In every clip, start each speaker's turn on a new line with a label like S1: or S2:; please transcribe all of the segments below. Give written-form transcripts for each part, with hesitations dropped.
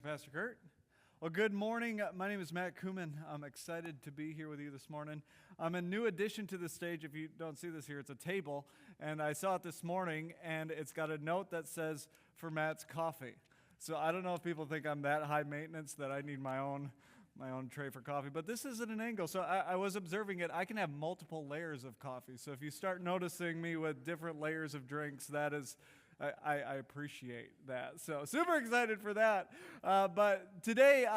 S1: Pastor Kurt. Well, good morning. My name is Matt Koomen. I'm excited to be here with you this morning. I'm a new addition to the stage. If you don't see this here, it's a table, and I saw it this morning, and it's got a note that says, "For Matt's coffee." So I don't know if people think I'm that high maintenance that I need my own tray for coffee, but this isn't an angle. So I was observing it. I can have multiple layers of coffee. So if you start noticing me with different layers of drinks, that is... I appreciate that. So super excited for that. But today,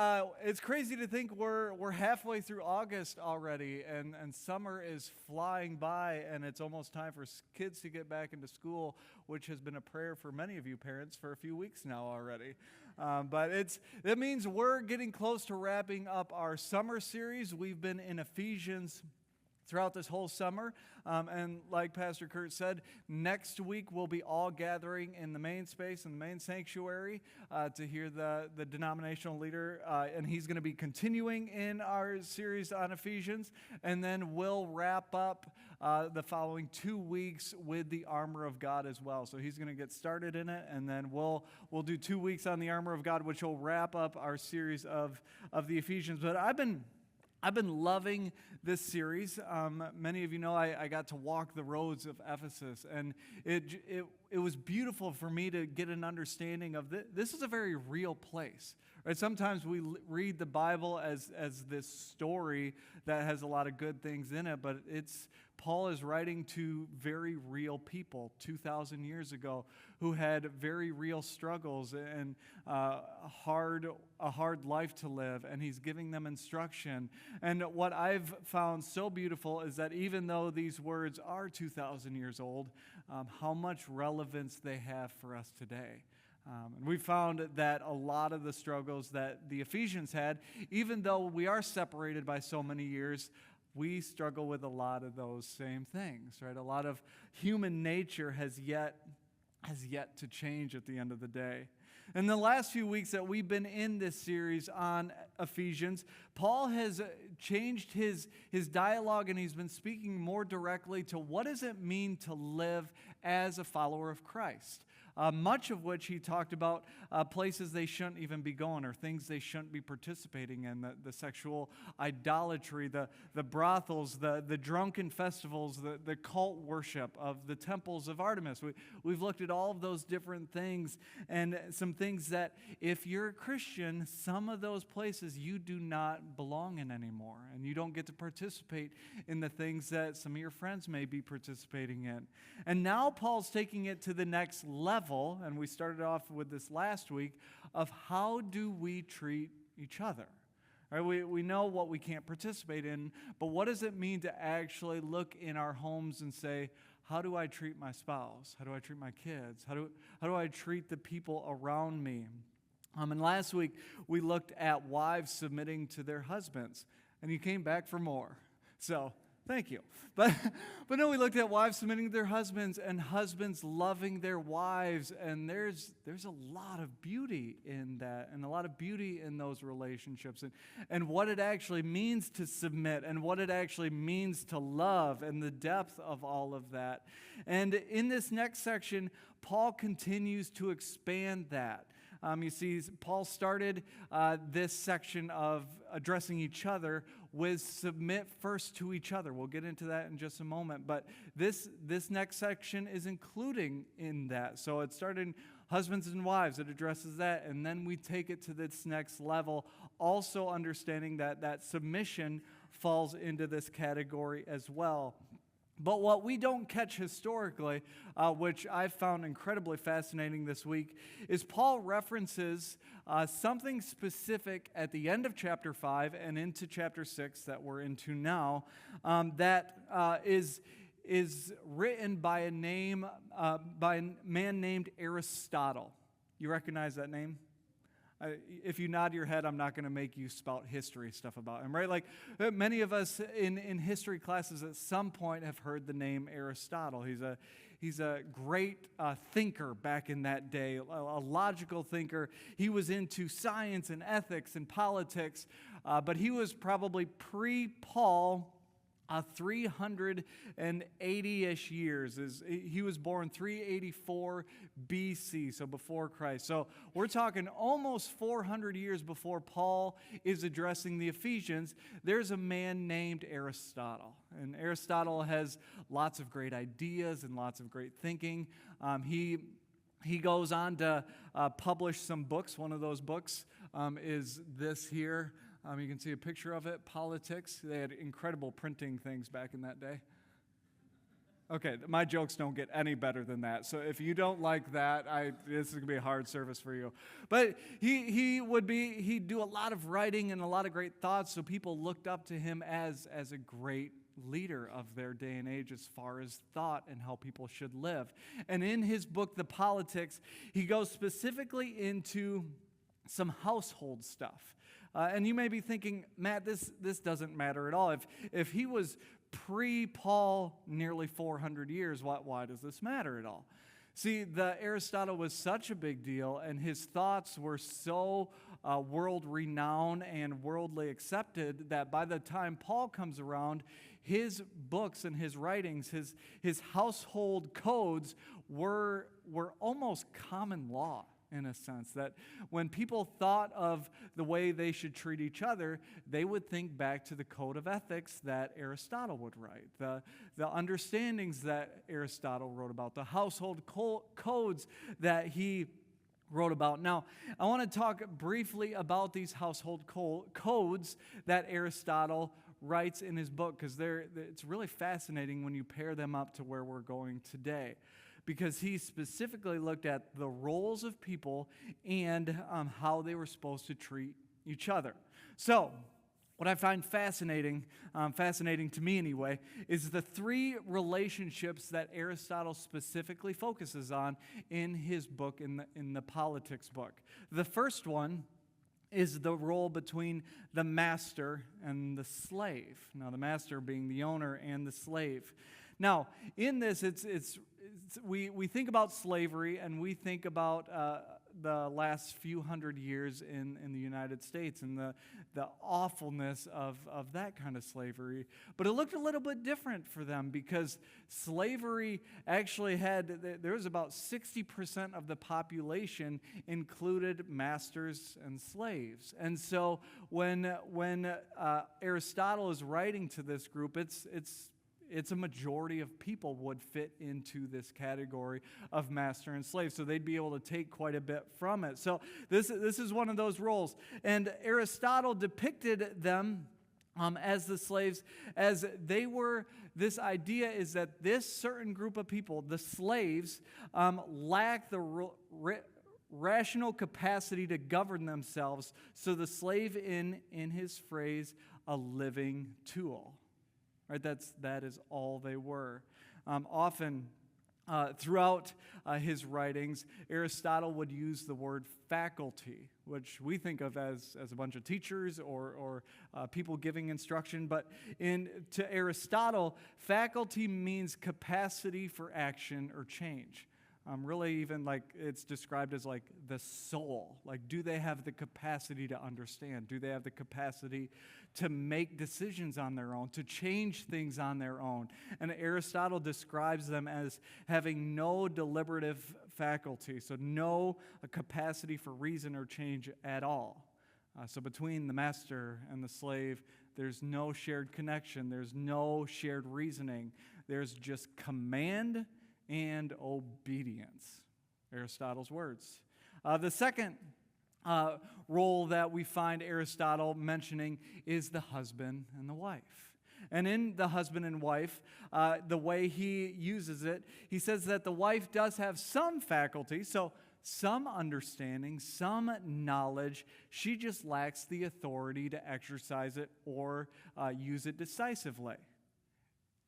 S1: it's crazy to think we're halfway through August already, and summer is flying by, and it's almost time for kids to get back into school, which has been a prayer for many of you parents for a few weeks now already. But that means we're getting close to wrapping up our summer series. We've been in Ephesians throughout this whole summer, and like Pastor Kurt said, next week we'll be all gathering in the main space, in the main sanctuary, to hear the denominational leader, and he's going to be continuing in our series on Ephesians, and then we'll wrap up the following 2 weeks with the armor of God as well. So he's going to get started in it, and then we'll do 2 weeks on the armor of God, which will wrap up our series of the Ephesians. But I've been loving this series. Many of you know I got to walk the roads of Ephesus, and it was beautiful for me to get an understanding of this. This is a very real place. Right? Sometimes we read the Bible as this story that has a lot of good things in it, but Paul is writing to very real people 2,000 years ago who had very real struggles and a hard life to live, and he's giving them instruction. And what I've found so beautiful is that even though these words are 2,000 years old, how much relevance they have for us today. And we found that a lot of the struggles that the Ephesians had, even though we are separated by so many years, we struggle with a lot of those same things, right? A lot of human nature has yet to change at the end of the day. In the last few weeks that we've been in this series on Ephesians, Paul has changed his dialogue, and he's been speaking more directly to what does it mean to live as a follower of Christ. Much of which he talked about places they shouldn't even be going, or things they shouldn't be participating in, the sexual idolatry, the brothels, the drunken festivals, the cult worship of the temples of Artemis. We've looked at all of those different things, and some things that if you're a Christian, some of those places you do not belong in anymore, and you don't get to participate in the things that some of your friends may be participating in. And now Paul's taking it to the next level. And we started off with this last week of how do we treat each other. Right? We know what we can't participate in, but what does it mean to actually look in our homes and say, how do I treat my spouse? How do I treat my kids? How do I treat the people around me? And last week we looked at wives submitting to their husbands, and you came back for more. So thank you. But no, we looked at wives submitting to their husbands and husbands loving their wives, and there's a lot of beauty in that, and a lot of beauty in those relationships, and what it actually means to submit, and what it actually means to love, and the depth of all of that. And in this next section, Paul continues to expand that. You see, Paul started this section of addressing each other with submit first to each other. We'll get into that in just a moment. But this next section is including in that. So it started husbands and wives. It addresses that. And then we take it to this next level, also understanding that submission falls into this category as well. But what we don't catch historically, which I found incredibly fascinating this week, is Paul references something specific at the end of chapter 5 and into chapter 6 that we're into now, that is written by a man named Aristotle. You recognize that name? If you nod your head, I'm not going to make you spout history stuff about him, right? Like many of us in history classes at some point have heard the name Aristotle. He's a great thinker back in that day, a logical thinker. He was into science and ethics and politics, but he was probably pre-Paul 380-ish years. He was born 384 BC, so before Christ. So we're talking almost 400 years before Paul is addressing the Ephesians. There's a man named Aristotle. And Aristotle has lots of great ideas and lots of great thinking. He goes on to publish some books. One of those books is this here. You can see a picture of it, Politics. They had incredible printing things back in that day. Okay, my jokes don't get any better than that. So if you don't like that, this is going to be a hard service for you. But he'd do a lot of writing and a lot of great thoughts, so people looked up to him as a great leader of their day and age as far as thought and how people should live. And in his book, The Politics, he goes specifically into some household stuff. And you may be thinking, Matt, this doesn't matter at all. If he was pre-Paul nearly 400 years, why does this matter at all? See, Aristotle was such a big deal, and his thoughts were so world-renowned and worldly accepted that by the time Paul comes around, his books and his writings, his household codes were almost common law. In a sense, that when people thought of the way they should treat each other, they would think back to the code of ethics that Aristotle would write, the understandings that Aristotle wrote about, the household codes that he wrote about. Now, I want to talk briefly about these household codes that Aristotle writes in his book, because it's really fascinating when you pair them up to where we're going today. Because he specifically looked at the roles of people and how they were supposed to treat each other. So, what I find fascinating to me anyway, is the three relationships that Aristotle specifically focuses on in his book, in the Politics book. The first one is the role between the master and the slave. Now, the master being the owner and the slave. Now, in this, we think about slavery, and we think about the last few hundred years in the United States and the awfulness of that kind of slavery. But it looked a little bit different for them, because slavery actually there was about 60% of the population included masters and slaves. And so when Aristotle is writing to this group, it's a majority of people would fit into this category of master and slave. So they'd be able to take quite a bit from it. So this is one of those roles. And Aristotle depicted them as the slaves, as they were. This idea is that this certain group of people, the slaves, lack the rational capacity to govern themselves. So the slave, in his phrase, a living tool. Right, that is all they were. Often, throughout his writings, Aristotle would use the word faculty, which we think of as a bunch of teachers or people giving instruction. But to Aristotle, faculty means capacity for action or change. Really, even like it's described as like the soul. Like, do they have the capacity to understand? Do they have the capacity to make decisions on their own, to change things on their own? And Aristotle describes them as having no deliberative faculty, so no capacity for reason or change at all. So between the master and the slave, there's no shared connection. There's no shared reasoning. There's just command and obedience. Aristotle's words. The second role that we find Aristotle mentioning is the husband and the wife. And in the husband and wife, the way he uses it, he says that the wife does have some faculty, so some understanding, some knowledge. She just lacks the authority to exercise it or use it decisively.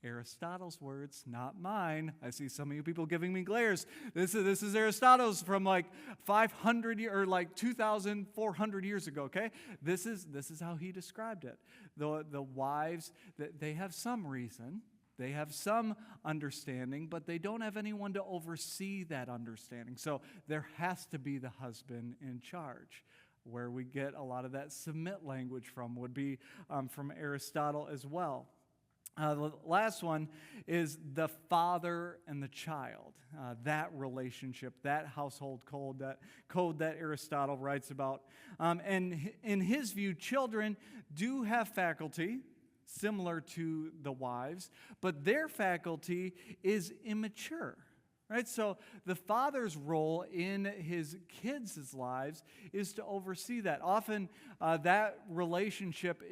S1: Aristotle's words, not mine. I see some of you people giving me glares. This is Aristotle's from like 500 or like 2,400 years ago. Okay, this is how he described it. The wives, they have some reason, they have some understanding, but they don't have anyone to oversee that understanding. So there has to be the husband in charge. Where we get a lot of that submit language from would be from Aristotle as well. The last one is the father and the child, that relationship, that household code that Aristotle writes about. And in his view, children do have faculty similar to the wives, but their faculty is immature. Right? So the father's role in his kids' lives is to oversee that. Often that relationship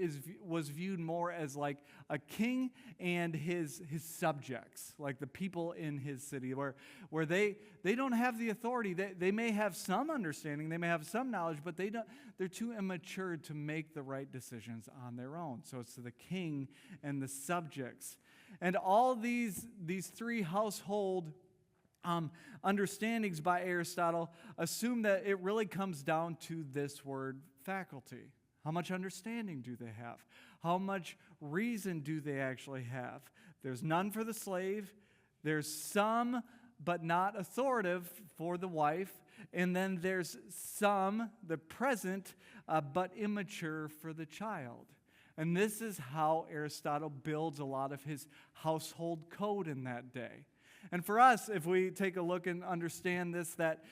S1: was viewed more as like a king and his subjects, like the people in his city, where they don't have the authority. They may have some understanding, they may have some knowledge, but they're too immature to make the right decisions on their own. So it's the king and the subjects. And all these three household understandings by Aristotle assume that it really comes down to this word faculty. How much understanding do they have? How much reason do they actually have? There's none for the slave. There's some, but not authoritative for the wife. And then there's some, the present, but immature for the child. And this is how Aristotle builds a lot of his household code in that day. And for us, if we take a look and understand this, that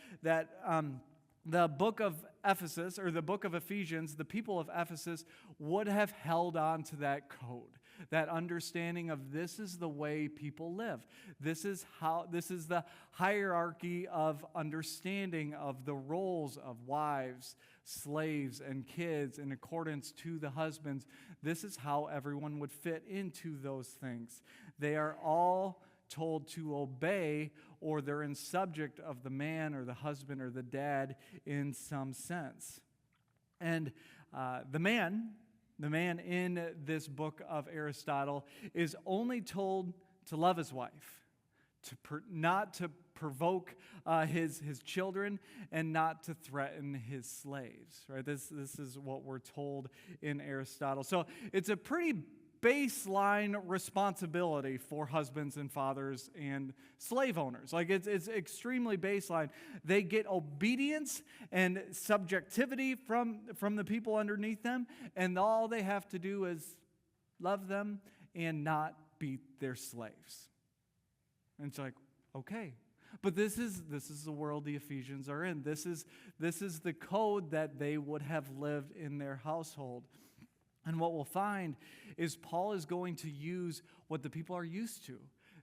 S1: the book of Ephesus, or the book of Ephesians, the people of Ephesus would have held on to that code, that understanding of this is the way people live. This is the hierarchy of understanding of the roles of wives, slaves, and kids in accordance to the husbands. This is how everyone would fit into those things. They are all told to obey, or they're in subject of the man or the husband or the dad in some sense. And the man in this book of Aristotle is only told to love his wife, not to provoke his children, and not to threaten his slaves. Right? This is what we're told in Aristotle. So it's a pretty baseline responsibility for husbands and fathers and slave owners. Like it's extremely baseline. They get obedience and subjectivity from the people underneath them, and all they have to do is love them and not beat their slaves. And it's like, okay. But this is the world the Ephesians are in. This is the code that they would have lived in their household. And what we'll find is Paul is going to use what the people are used to,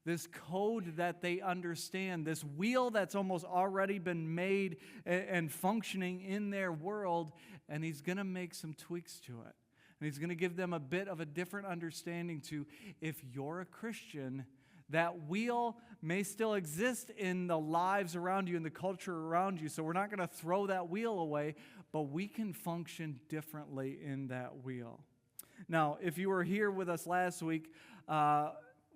S1: this code that they understand, this wheel that's almost already been made and functioning in their world, and he's going to make some tweaks to it. And he's going to give them a bit of a different understanding to, if you're a Christian, that wheel may still exist in the lives around you, in the culture around you. So we're not going to throw that wheel away, but we can function differently in that wheel. Now, if you were here with us last week,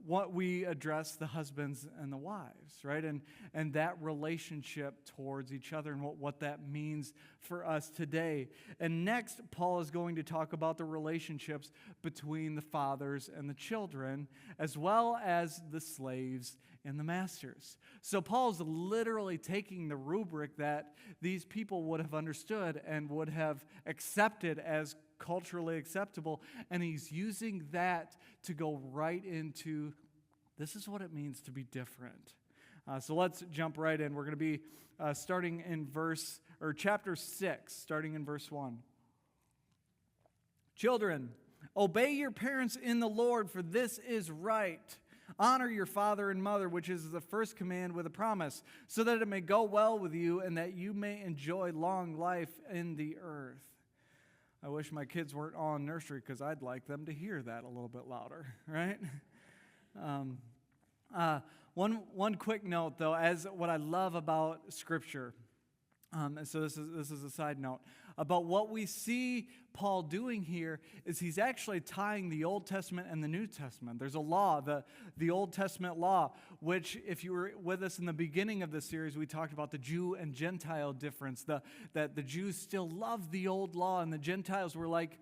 S1: what we addressed the husbands and the wives, right? And that relationship towards each other and what that means for us today. And next, Paul is going to talk about the relationships between the fathers and the children, as well as the slaves and the masters. So Paul's literally taking the rubric that these people would have understood and would have accepted as culturally acceptable, and he's using that to go right into, this is what it means to be different. So let's jump right in. We're going to be starting in chapter 6, starting in verse 1. Children, obey your parents in the Lord, for this is right. Honor your father and mother, which is the first command with a promise, so that it may go well with you and that you may enjoy long life in the earth. I wish my kids weren't all in nursery, because I'd like them to hear that a little bit louder, right? One quick note, though, as what I love about Scripture, and so this is a side note, about what we see Paul doing here is he's actually tying the Old Testament and the New Testament. There's a law, the Old Testament law, which if you were with us in the beginning of the series, we talked about the Jew and Gentile difference, that the Jews still loved the old law and the Gentiles were like,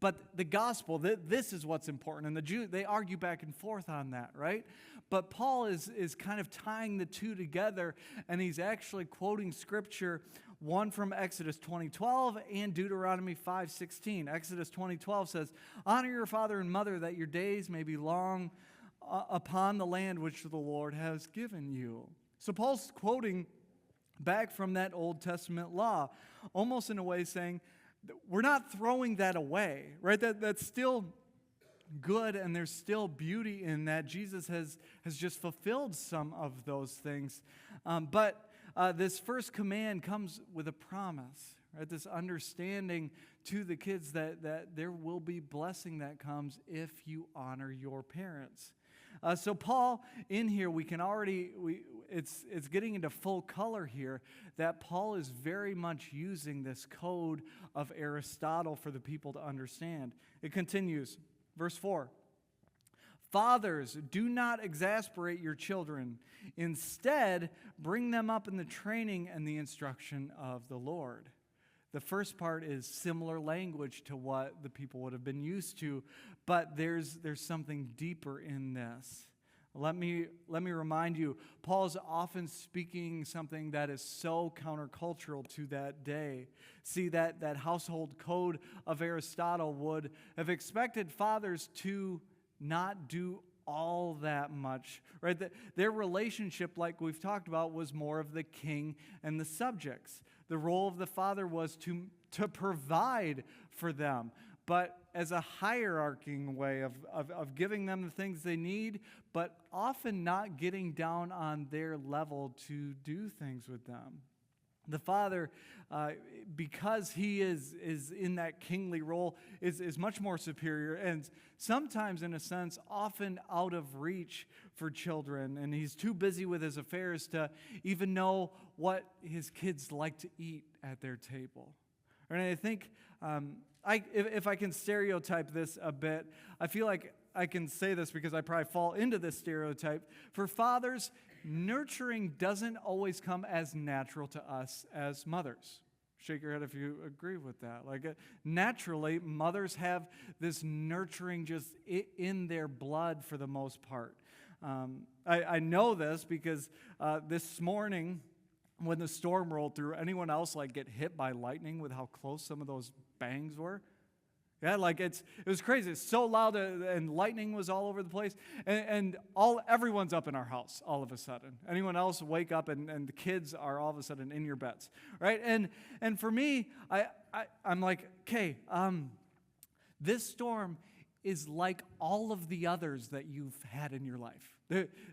S1: but the gospel, this is what's important. And the Jews, they argue back and forth on that, right? But Paul is kind of tying the two together, and he's actually quoting Scripture one from Exodus 20:12 and Deuteronomy 5:16. Exodus 20:12 says, "Honor your father and mother that your days may be long upon the land which the Lord has given you." So Paul's quoting back from that Old Testament law, almost in a way saying, we're not throwing that away, right? That's still good, and there's still beauty in that. Jesus has just fulfilled some of those things. But this first command comes with a promise, right? This understanding to the kids that there will be blessing that comes if you honor your parents. So Paul, in here, we can already, it's getting into full color here that Paul is very much using this code of Aristotle for the people to understand. It continues, verse 4. "Fathers, do not exasperate your children. Instead, bring them up in the training and the instruction of the Lord." The first part is similar language to what the people would have been used to, but there's something deeper in this. Let me remind you, Paul's often speaking something that is so countercultural to that day. See, that household code of Aristotle would have expected fathers to not do all that much, right? Their relationship, like we've talked about, was more of the king and the subjects. The role of the father was to provide for them, but as a hierarching way of giving them the things they need, but often not getting down on their level to do things with them. The father, because he is in that kingly role, is much more superior and sometimes, in a sense, often out of reach for children. And he's too busy with his affairs to even know what his kids like to eat at their table. And I think, if I can stereotype this a bit, I feel like I can say this because I probably fall into this stereotype. For fathers, nurturing doesn't always come as natural to us as mothers. Shake your head if you agree with that. Naturally, mothers have this nurturing just in their blood for the most part. I know this because this morning when the storm rolled through, anyone else get hit by lightning with how close some of those bangs were? Yeah, it was crazy. It's so loud, and lightning was all over the place, and everyone's up in our house all of a sudden. Anyone else wake up, and the kids are all of a sudden in your beds, right? And for me, I'm like, okay, this storm is like all of the others that you've had in your life.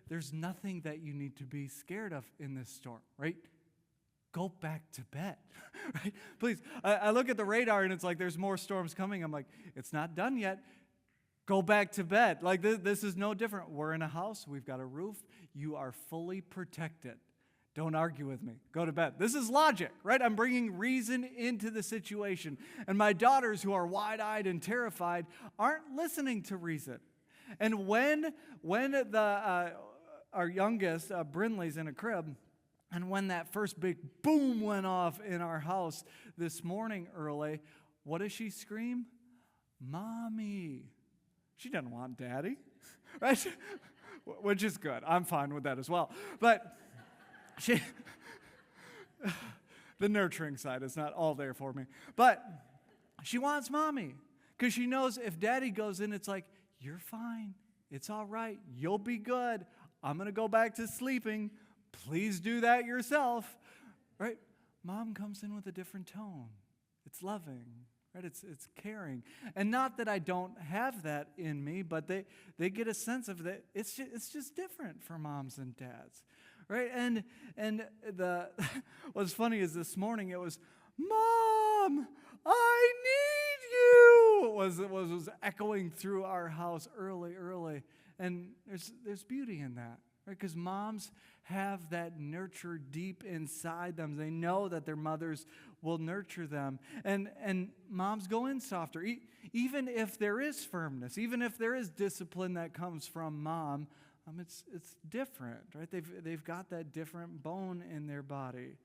S1: There's nothing that you need to be scared of in this storm, right? Go back to bed, right? Please. I look at the radar and it's like there's more storms coming. I'm like, it's not done yet. Go back to bed. This is no different. We're in a house. We've got a roof. You are fully protected. Don't argue with me. Go to bed. This is logic, right? I'm bringing reason into the situation. And my daughters, who are wide-eyed and terrified, aren't listening to reason. And when our youngest, Brinley's in a crib, and when that first big boom went off in our house this morning early, what does she scream? Mommy. She doesn't want daddy, right? Which is good. I'm fine with that as well. But the nurturing side is not all there for me. But she wants mommy because she knows if daddy goes in, it's like, you're fine. It's all right. You'll be good. I'm going to go back to sleeping. Please do that yourself, right? Mom comes in with a different tone. It's loving, right? It's caring. And not that I don't have that in me, but they get a sense of that. It's just different for moms and dads, right? And what's funny is this morning it was, Mom, I need you. It was echoing through our house early, and there's beauty in that. Right? Because moms have that nurture deep inside them. They know that their mothers will nurture them. And moms go in softer. Even if there is firmness, even if there is discipline that comes from mom, it's different, right? They've got that different bone in their body.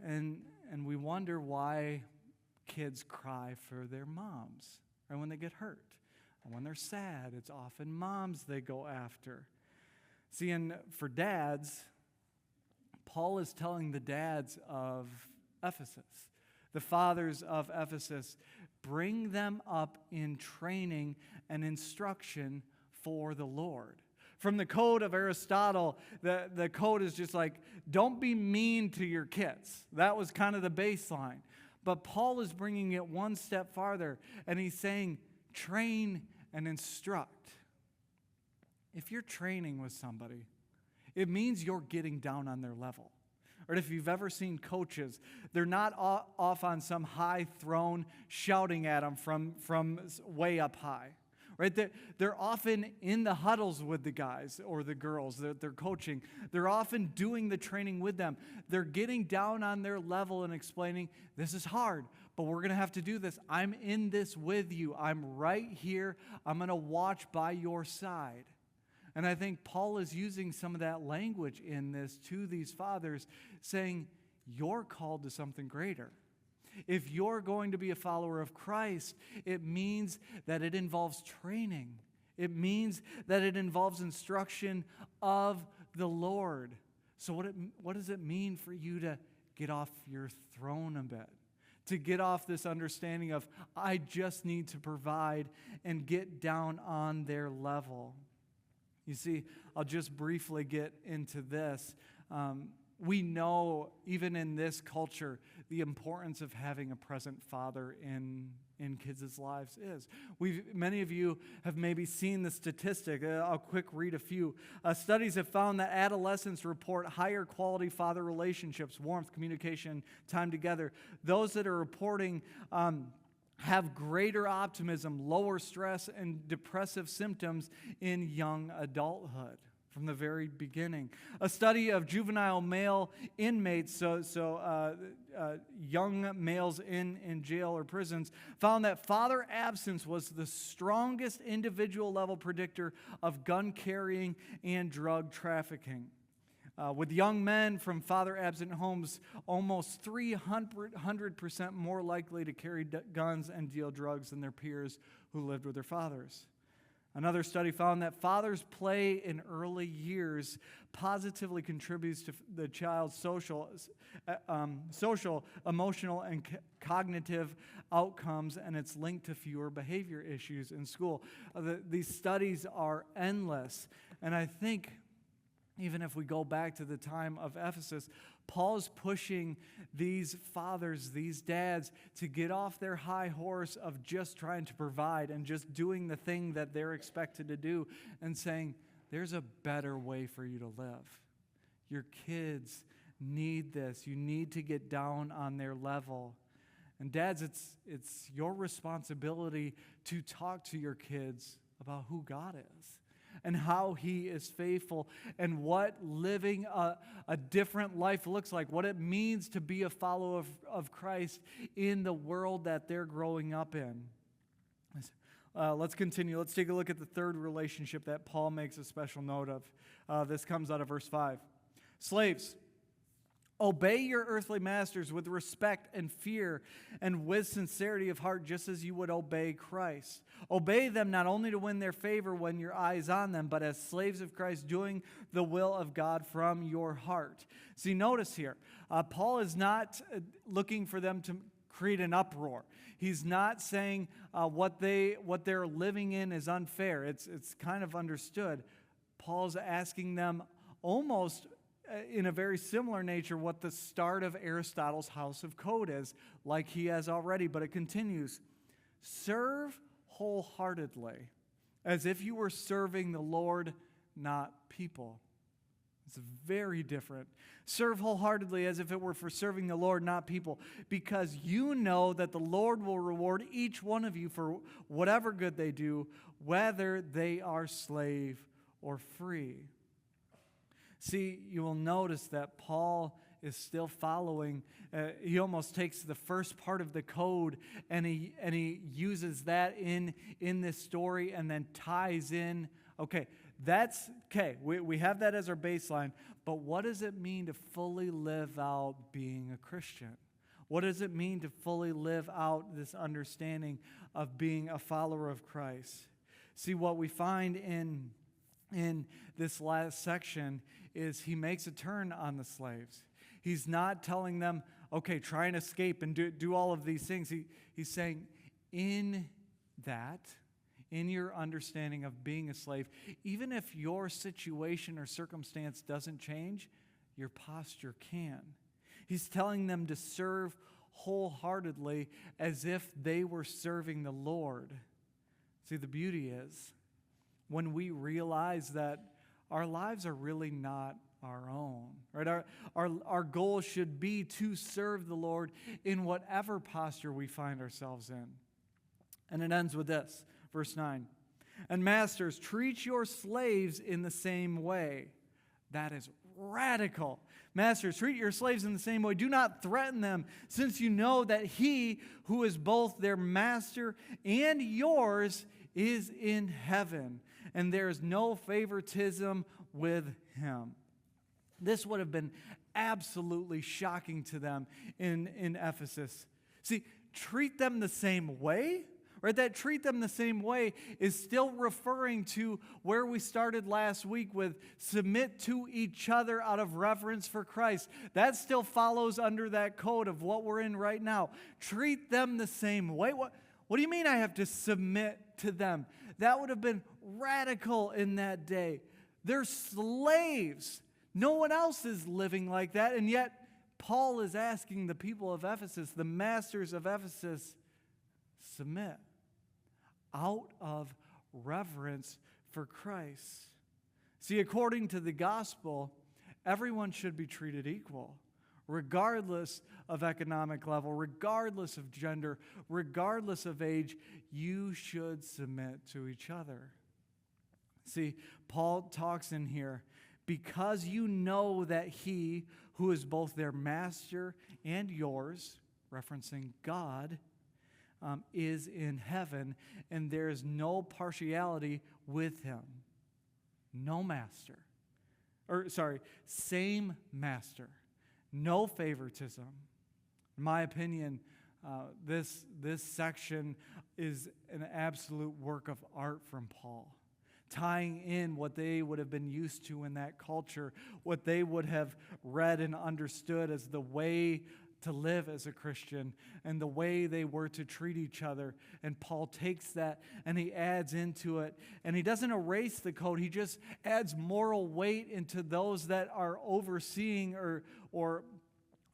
S1: And we wonder why kids cry for their moms, right? When they get hurt. And when they're sad, it's often moms they go after. See, and for dads, Paul is telling the dads of Ephesus. The fathers of Ephesus, bring them up in training and instruction for the Lord. From the code of Aristotle, the code is just like, don't be mean to your kids. That was kind of the baseline. But Paul is bringing it one step farther, and he's saying, train and instruct. If you're training with somebody, it means you're getting down on their level. Or if you've ever seen coaches, they're not off on some high throne shouting at them from way up high. Right? They're often in the huddles with the guys or the girls that they're coaching. They're often doing the training with them. They're getting down on their level and explaining, this is hard, but we're going to have to do this. I'm in this with you. I'm right here. I'm going to watch by your side. And I think Paul is using some of that language in this to these fathers, saying, you're called to something greater. If you're going to be a follower of Christ, it means that it involves training. It means that it involves instruction of the Lord. So what does it mean for you to get off your throne a bit? To get off this understanding of, I just need to provide, and get down on their level. You see, I'll just briefly get into this. We know, even in this culture, the importance of having a present father in kids' lives is. Many of you have maybe seen the statistic. I'll quick read a few. Studies have found that adolescents report higher quality father relationships, warmth, communication, time together. Those that are reporting have greater optimism, lower stress, and depressive symptoms in young adulthood from the very beginning. A study of juvenile male inmates, young males in jail or prisons, found that father absence was the strongest individual level predictor of gun carrying and drug trafficking. With young men from father-absent homes, almost 300% more likely to carry guns and deal drugs than their peers who lived with their fathers. Another study found that fathers' play in early years positively contributes to the child's social, emotional, and cognitive outcomes, and it's linked to fewer behavior issues in school. These studies are endless, and I think even if we go back to the time of Ephesus, Paul's pushing these fathers, these dads, to get off their high horse of just trying to provide and just doing the thing that they're expected to do, and saying, there's a better way for you to live. Your kids need this. You need to get down on their level. And dads, it's your responsibility to talk to your kids about who God is and how He is faithful, and what living a different life looks like, what it means to be a follower of Christ in the world that they're growing up in. Let's continue. Let's take a look at the third relationship that Paul makes a special note of. This comes out of verse 5. Slaves, obey your earthly masters with respect and fear and with sincerity of heart, just as you would obey Christ. Obey them not only to win their favor when your eye is on them, but as slaves of Christ, doing the will of God from your heart. See, notice here, Paul is not looking for them to create an uproar. He's not saying what they're living in is unfair. It's kind of understood. Paul's asking them almost in a very similar nature what the start of Aristotle's House of Code is, like he has already, but it continues. Serve wholeheartedly, as if you were serving the Lord, not people. It's very different. Serve wholeheartedly as if it were for serving the Lord, not people, because you know that the Lord will reward each one of you for whatever good they do, whether they are slave or free. See, you will notice that Paul is still following. He almost takes the first part of the code and he uses that in this story and then ties in. Okay, that's okay. We have that as our baseline. But what does it mean to fully live out being a Christian? What does it mean to fully live out this understanding of being a follower of Christ? See, what we find in this last section is he makes a turn on the slaves. He's not telling them, okay, try and escape and do all of these things. He's saying, in that, in your understanding of being a slave, even if your situation or circumstance doesn't change, your posture can. He's telling them to serve wholeheartedly as if they were serving the Lord. See, the beauty is when we realize that our lives are really not our own, right? Our goal should be to serve the Lord in whatever posture we find ourselves in. And it ends with this, verse 9. And masters, treat your slaves in the same way. That is radical. Masters, treat your slaves in the same way. Do not threaten them, since you know that he who is both their master and yours is in heaven, and there is no favoritism with him. This would have been absolutely shocking to them in Ephesus. See, treat them the same way? Right, that treat them the same way is still referring to where we started last week with submit to each other out of reverence for Christ. That still follows under that code of what we're in right now. Treat them the same way. What do you mean I have to submit to them? That would have been radical in that day. They're slaves. No one else is living like that, and yet Paul is asking the people of Ephesus, the masters of Ephesus, submit out of reverence for Christ. See, according to the gospel, everyone should be treated equal, regardless of economic level, regardless of gender, regardless of age. You should submit to each other. See, Paul talks in here, because you know that he who is both their master and yours, referencing God, is in heaven, and there is no partiality with him. No master. Same master. No favoritism. In my opinion, this section is an absolute work of art from Paul, tying in what they would have been used to in that culture, what they would have read and understood as the way to live as a Christian and the way they were to treat each other. And Paul takes that and he adds into it. And he doesn't erase the code. He just adds moral weight into those that are overseeing or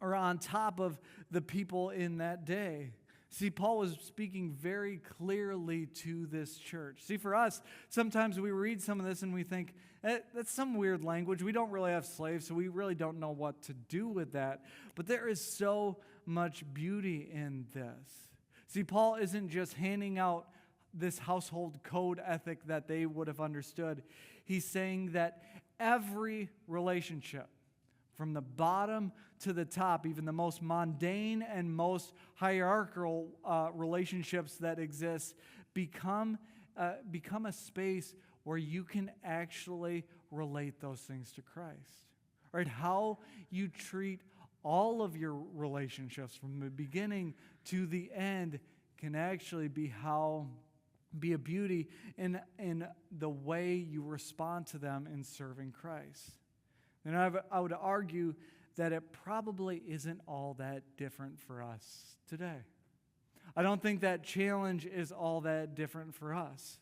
S1: on top of the people in that day. See, Paul was speaking very clearly to this church. See, for us, sometimes we read some of this and we think, that's some weird language. We don't really have slaves, so we really don't know what to do with that. But there is so much beauty in this. See, Paul isn't just handing out this household code ethic that they would have understood. He's saying that every relationship, from the bottom to the top, even the most mundane and most hierarchical relationships that exist, become a space where you can actually relate those things to Christ. Right? How you treat all of your relationships from the beginning to the end can actually be a beauty in the way you respond to them in serving Christ. And I would argue that it probably isn't all that different for us today. I don't think that challenge is all that different for us.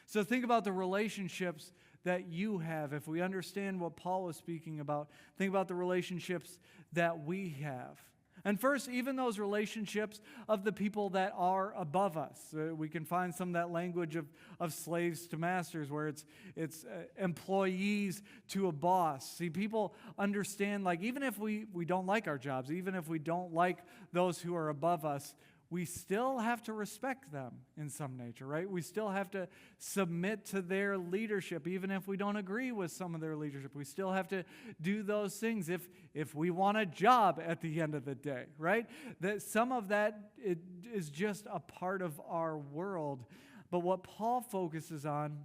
S1: So think about the relationships that you have. If we understand what Paul was speaking about, think about the relationships that we have. And first, even those relationships of the people that are above us. We can find some of that language of slaves to masters, where it's employees to a boss. See, people understand, like, even if we don't like our jobs, even if we don't like those who are above us, we still have to respect them in some nature, right? We still have to submit to their leadership, even if we don't agree with some of their leadership. We still have to do those things if we want a job at the end of the day, right? That some of that is just a part of our world. But what Paul focuses on,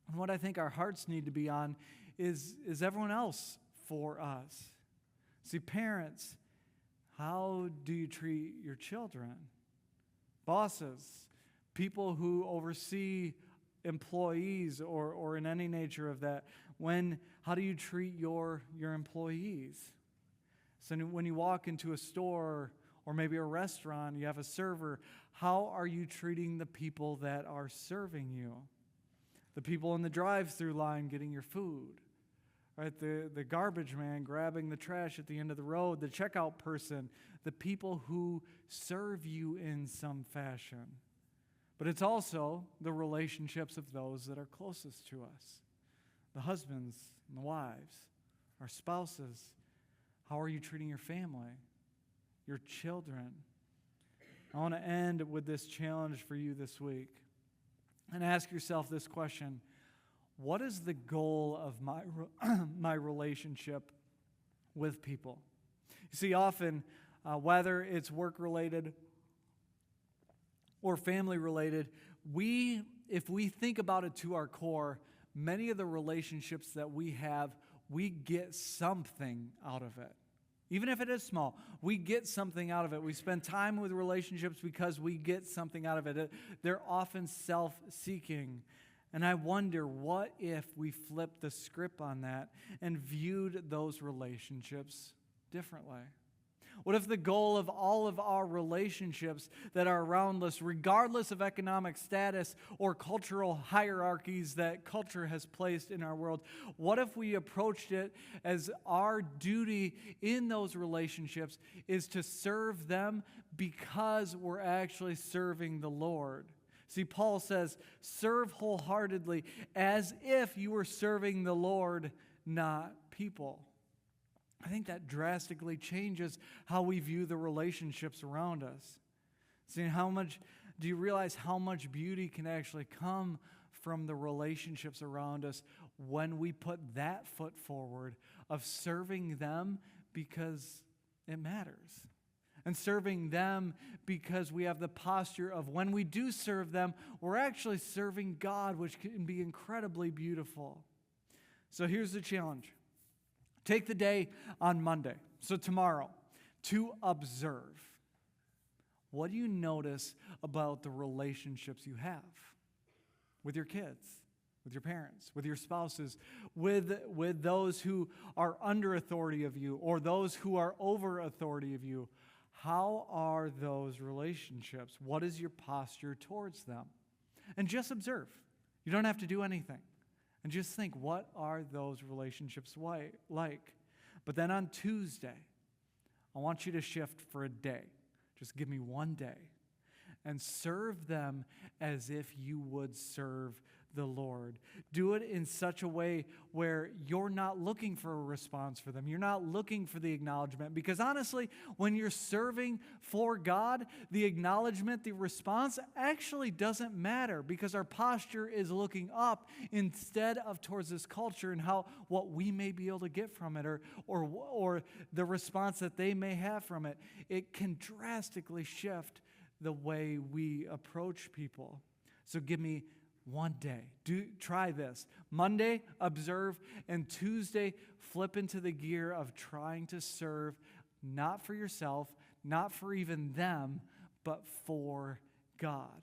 S1: and what I think our hearts need to be on, is everyone else for us. See, parents, how do you treat your children? Bosses, people who oversee employees or in any nature of that, how do you treat your employees? So when you walk into a store or maybe a restaurant, you have a server, how are you treating the people that are serving you? The people in the drive-through line getting your food, right? The garbage man grabbing the trash at the end of the road, the checkout person, the people who serve you in some fashion. But it's also the relationships of those that are closest to us, the husbands and the wives, our spouses. How are you treating your family, your children? I want to end with this challenge for you this week and ask yourself this question: what is the goal of my relationship with people? You see, often, whether it's work-related or family-related, if we think about it to our core, many of the relationships that we have, we get something out of it. Even if it is small, we get something out of it. We spend time with relationships because we get something out of it. They're often self-seeking. And I wonder, what if we flipped the script on that and viewed those relationships differently? What if the goal of all of our relationships that are around us, regardless of economic status or cultural hierarchies that culture has placed in our world, what if we approached it as our duty in those relationships is to serve them because we're actually serving the Lord? See, Paul says, serve wholeheartedly as if you were serving the Lord, not people. I think that drastically changes how we view the relationships around us. See, do you realize how much beauty can actually come from the relationships around us when we put that foot forward of serving them because it matters? And serving them because we have the posture of when we do serve them, we're actually serving God, which can be incredibly beautiful. So here's the challenge. Take the day on Monday, so tomorrow, to observe. What do you notice about the relationships you have with your kids, with your parents, with your spouses, with those who are under authority of you or those who are over authority of you? How are those relationships? What is your posture towards them? And just observe. You don't have to do anything. And just think, what are those relationships like? But then on Tuesday, I want you to shift for a day. Just give me one day. And serve them as if you would serve the Lord. Do it in such a way where you're not looking for a response for them. You're not looking for the acknowledgement. Because honestly, when you're serving for God, the acknowledgement, the response actually doesn't matter because our posture is looking up instead of towards this culture and what we may be able to get from it or the response that they may have from it. It can drastically shift the way we approach people. So give me one day. Try this. Monday, observe, and Tuesday, flip into the gear of trying to serve, not for yourself, not for even them, but for God.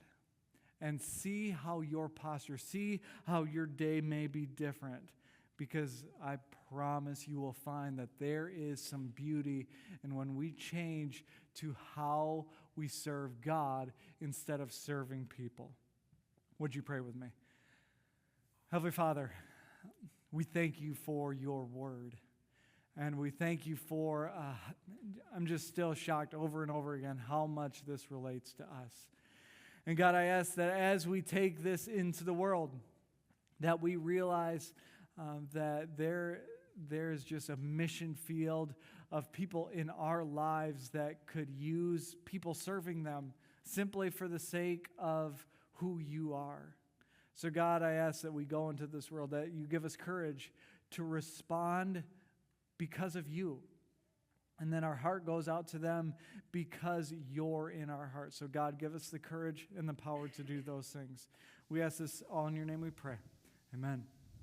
S1: And see how your posture, see how your day may be different. Because I promise you will find that there is some beauty in when we change to how we serve God instead of serving people. Would you pray with me? Heavenly Father, we thank you for your word. And we thank you for, I'm just still shocked over and over again how much this relates to us. And God, I ask that as we take this into the world, that we realize that there is just a mission field of people in our lives that could use people serving them simply for the sake of who you are. So God, I ask that we go into this world, that you give us courage to respond because of you. And then our heart goes out to them because you're in our heart. So God, give us the courage and the power to do those things. We ask this all in your name we pray. Amen.